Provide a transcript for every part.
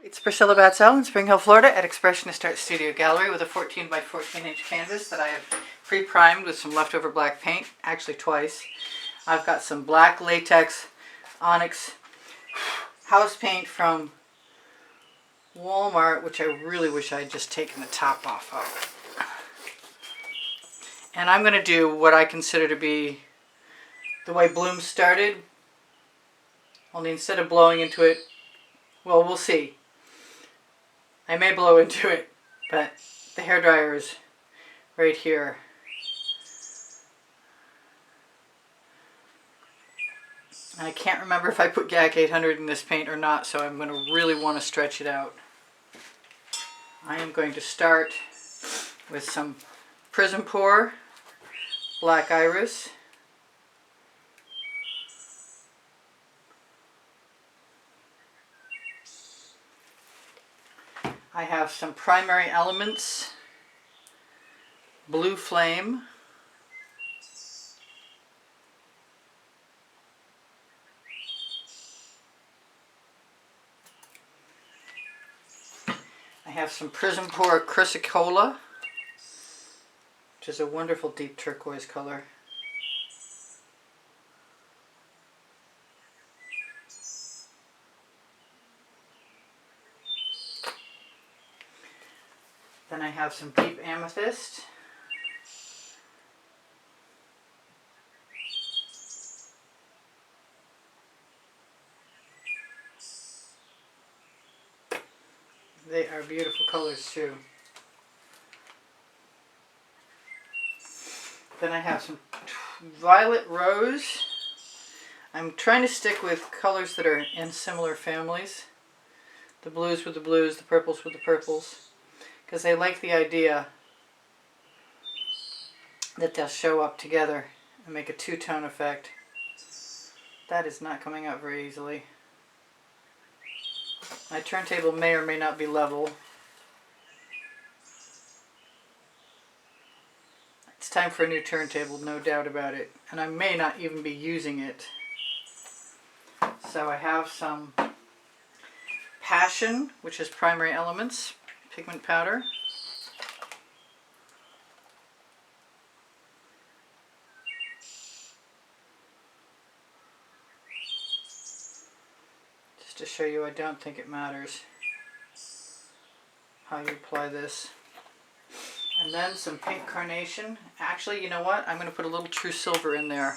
It's Priscilla Batzell in Spring Hill, Florida at Expressionist Art Studio Gallery with a 14 by 14 inch canvas that I have pre-primed with some leftover black paint, actually twice. I've got some black latex onyx house paint from Walmart, which I really wish I had just taken the top off of. And I'm going to do what I consider to be the way Bloom started, only instead of blowing into it, well, we'll see. I may blow into it, but the hairdryer is right here. And I can't remember if I put GAC 800 in this paint or not, so I'm going to really want to stretch it out. I am going to start with some Prizm Pour Black Iris. I have some Primary Elements Blue Flame. I have some Prizm Pour Chrisicolla, which is a wonderful deep turquoise color. Then I have some deep amethyst. They are beautiful colors too. Then I have some violet rose. I'm trying to stick with colors that are in similar families. The blues with the blues, the purples with the purples. Because I like the idea that they'll show up together and make a two-tone effect. That is not coming out very easily. My turntable may or may not be level. It's time for a new turntable, no doubt about it. And I may not even be using it. So I have some Passion, which is Primary Elements pigment powder. Just to show you, I don't think it matters how you apply this. And then some pink carnation. Actually, you know what? I'm going to put a little true silver in there.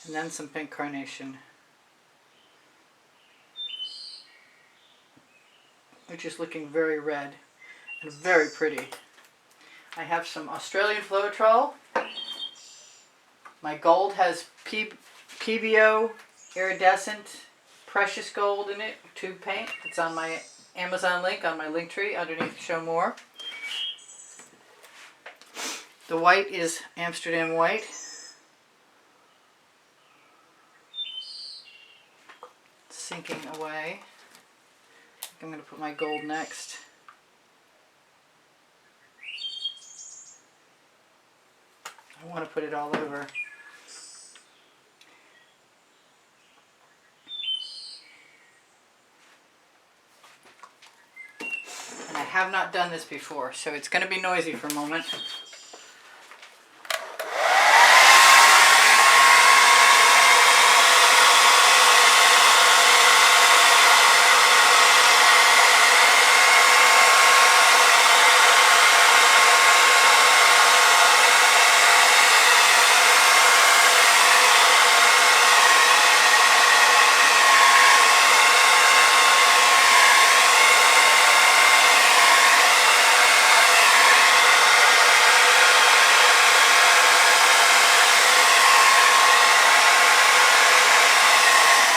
And then some pink carnation, which is looking very red and very pretty. I have some Australian Floetrol. My gold has PBO iridescent precious gold in it, tube paint. It's on my Amazon link on my link tree underneath Show More. The white is Amsterdam white. Sinking away. I'm going to put my gold next. I want to put it all over. And I have not done this before, so it's going to be noisy for a moment.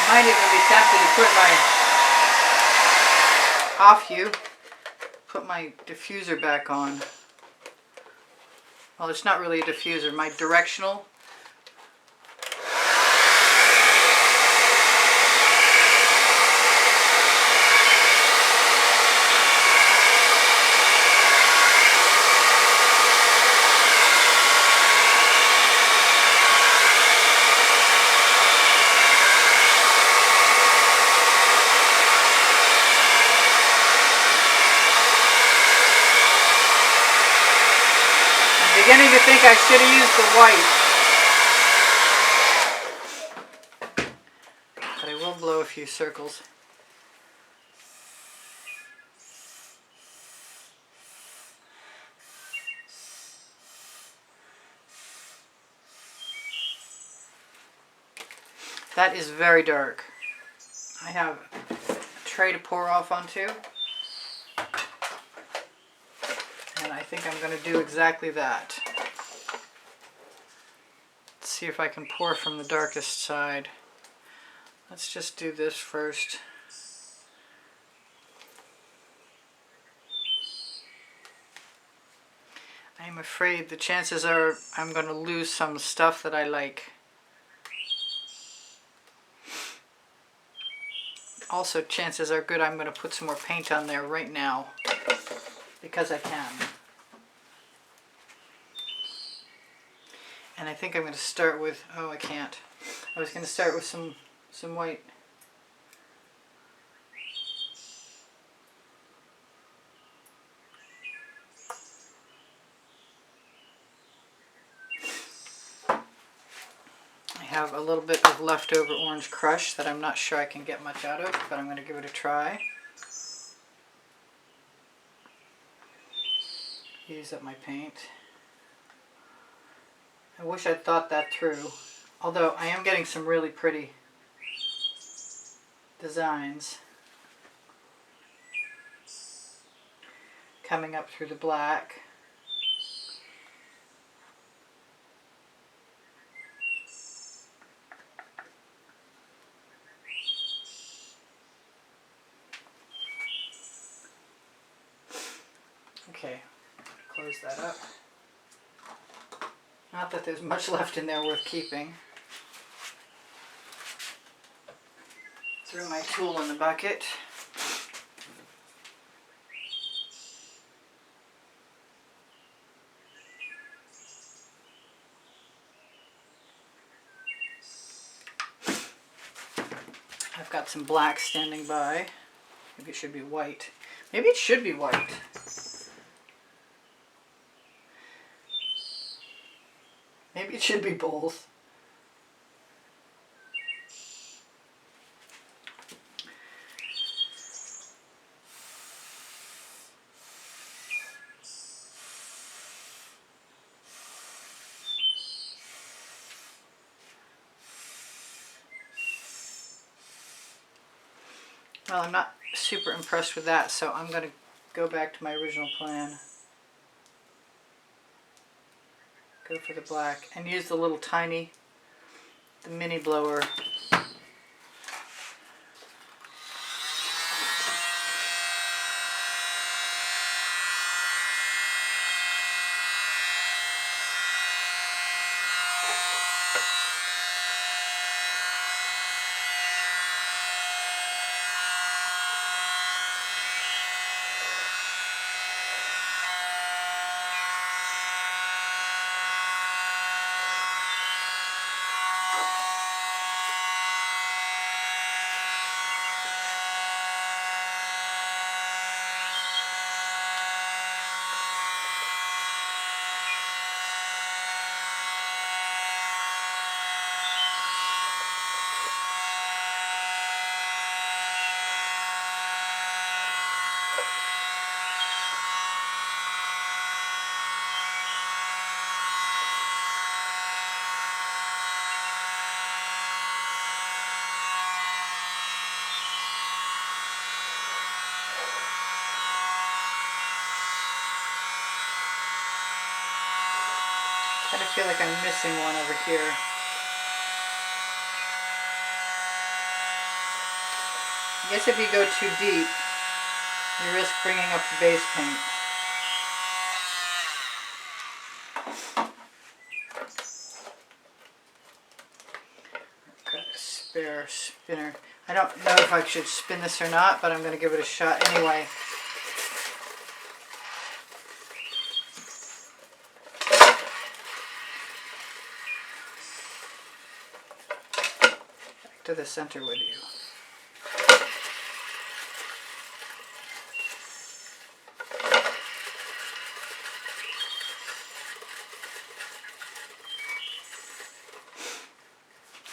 I might even be tempted to put my diffuser back on. Well, it's not really a diffuser, my directional. beginning to think I should have used the white. But I will blow a few circles. That is very dark. I have a tray to pour off onto. And I think I'm going to do exactly that. Let's see if I can pour from the darkest side. Let's just do this first. I'm afraid the chances are I'm going to lose some stuff that I like. Also, chances are good I'm going to put some more paint on there right now because I can. And I think I'm going to start with, oh, I can't. I was going to start with some white. I have a little bit of leftover orange crush that I'm not sure I can get much out of, but I'm going to give it a try. Use up my paint. I wish I'd thought that through, although I am getting some really pretty designs coming up through the black. Okay, close that up. Not that there's much left in there worth keeping. Throw my tool in the bucket. I've got some black standing by. Maybe it should be white. Maybe it should be white. Maybe it should be both. Well, I'm not super impressed with that, so I'm going to go back to my original plan. Go for the black and use the little tiny, the mini blower. I kind of feel like I'm missing one over here. I guess if you go too deep, you risk bringing up the base paint. Got a spare spinner. I don't know if I should spin this or not, but I'm going to give it a shot anyway. Back to the center with you.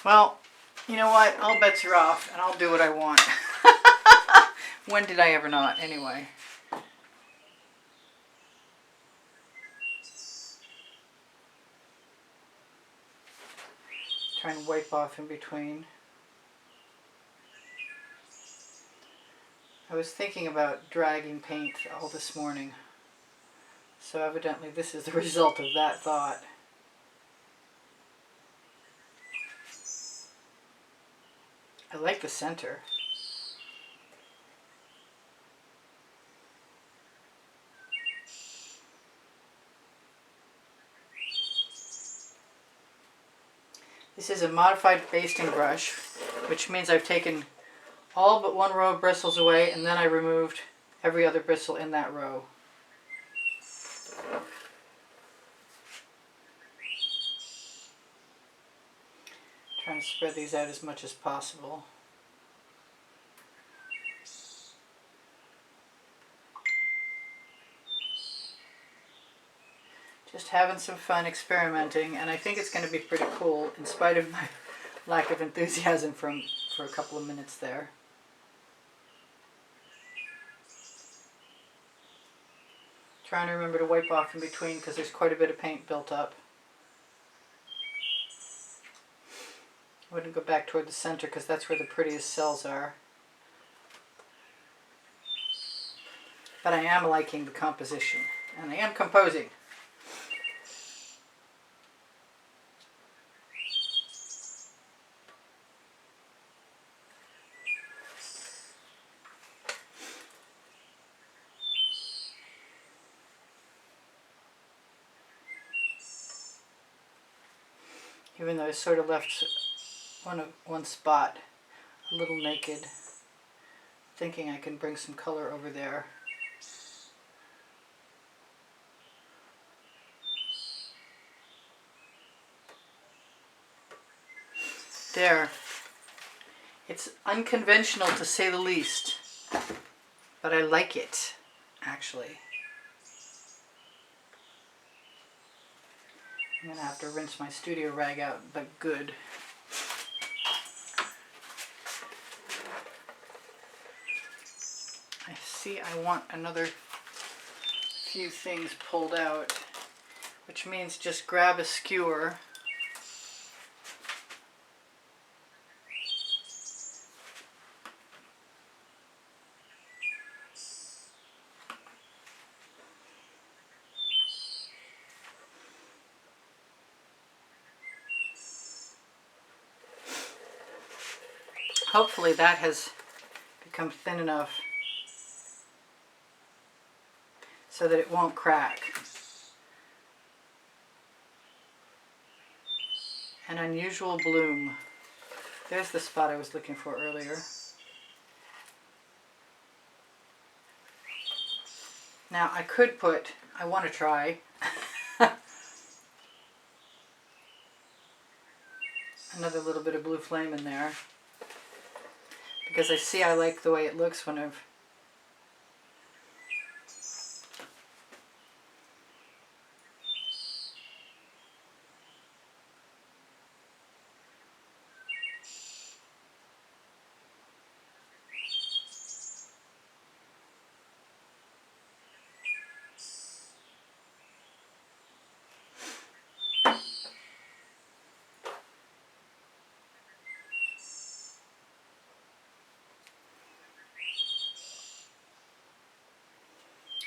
Well, you know what? All bets are off and I'll do what I want. When did I ever not, anyway? Try and wipe off in between. I was thinking about dragging paint all this morning. So evidently this is the result of that thought. I like the center. This is a modified basting brush, which means I've taken all but one row of bristles away and then I removed every other bristle in that row. Trying to spread these out as much as possible. Just having some fun experimenting, and I think it's going to be pretty cool in spite of my lack of enthusiasm for a couple of minutes there. Trying to remember to wipe off in between because there's quite a bit of paint built up. I wouldn't go back toward the center because that's where the prettiest cells are. But I am liking the composition, and I am composing. Even though I sort of left one spot a little naked, thinking I can bring some color over there. There. It's unconventional to say the least, but I like it, actually. I'm going to have to rinse my studio rag out, but good. I see I want another few things pulled out, which means just grab a skewer . Hopefully that has become thin enough so that it won't crack. An unusual bloom. There's the spot I was looking for earlier. Now I could put, I want to try, another little bit of blue flame in there. Because I see I like the way it looks when I've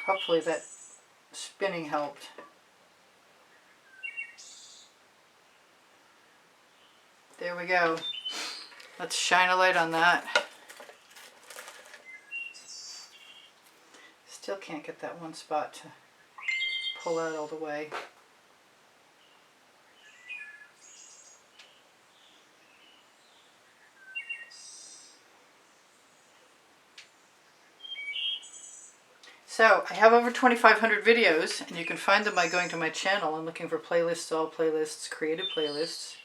hopefully that spinning helped. There we go. Let's shine a light on that. Still can't get that one spot to pull out all the way. So I have over 2,500 videos, and you can find them by going to my channel and looking for playlists, all playlists, creative playlists.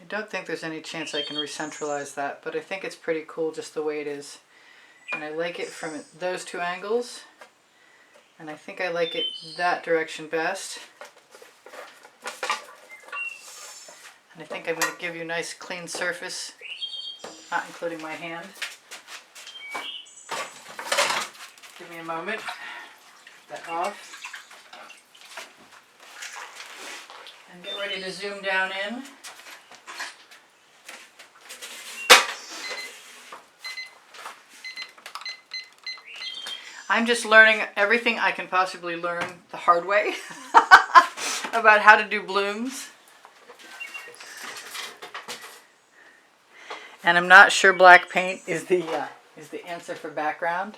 I don't think there's any chance I can recentralize that, but I think it's pretty cool just the way it is. And I like it from those two angles, And I think I like it that direction best. And I think I'm going to give you a nice clean surface, not including my hand. Give me a moment. Get that off. And get ready to zoom down in. I'm just learning everything I can possibly learn the hard way about how to do blooms. And I'm not sure black paint is the answer for background.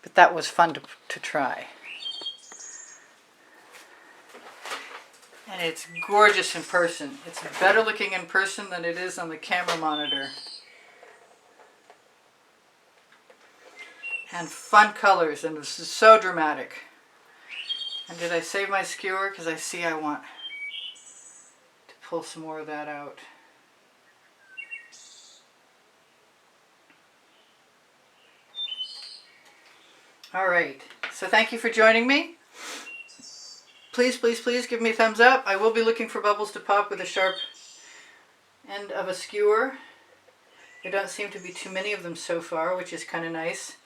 But that was fun to try. And it's gorgeous in person. It's better looking in person than it is on the camera monitor. And fun colors, and this is so dramatic. And did I save my skewer? Because I see I want to pull some more of that out. All right, so thank you for joining me. Please, please, please give me a thumbs up. I will be looking for bubbles to pop with a sharp end of a skewer. There don't seem to be too many of them so far, which is kind of nice.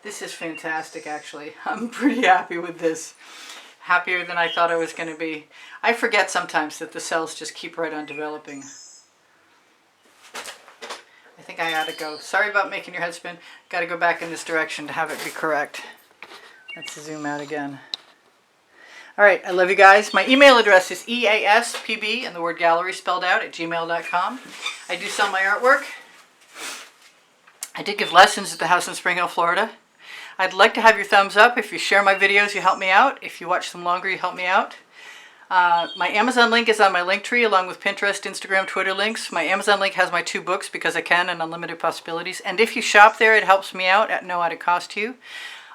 This is fantastic, actually. I'm pretty happy with this. Happier than I thought I was going to be. I forget sometimes that the cells just keep right on developing. I think I ought to go. Sorry about making your head spin. Got to go back in this direction to have it be correct. Let's zoom out again. All right, I love you guys. My email address is easpb, and the word gallery spelled out, @gmail.com. I do sell my artwork. I did give lessons at the house in Spring Hill, Florida. I'd like to have your thumbs up. If you share my videos, you help me out. If you watch them longer, you help me out. My Amazon link is on my link tree, along with Pinterest, Instagram, Twitter links. My Amazon link has my 2 books, Because I Can and Unlimited Possibilities. And if you shop there, it helps me out at no added cost to you.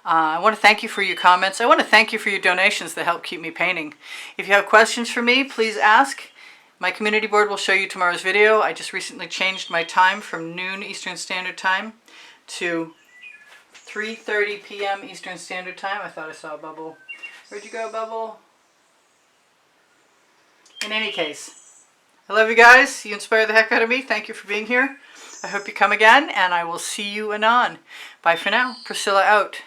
I want to thank you for your comments. I want to thank you for your donations that help keep me painting. If you have questions for me, please ask. My community board will show you tomorrow's video. I just recently changed my time from noon Eastern Standard Time to 3:30 p.m. Eastern Standard Time. I thought I saw a bubble. Where'd you go, bubble? In any case, I love you guys. You inspire the heck out of me. Thank you for being here. I hope you come again, and I will see you anon. Bye for now. Priscilla out.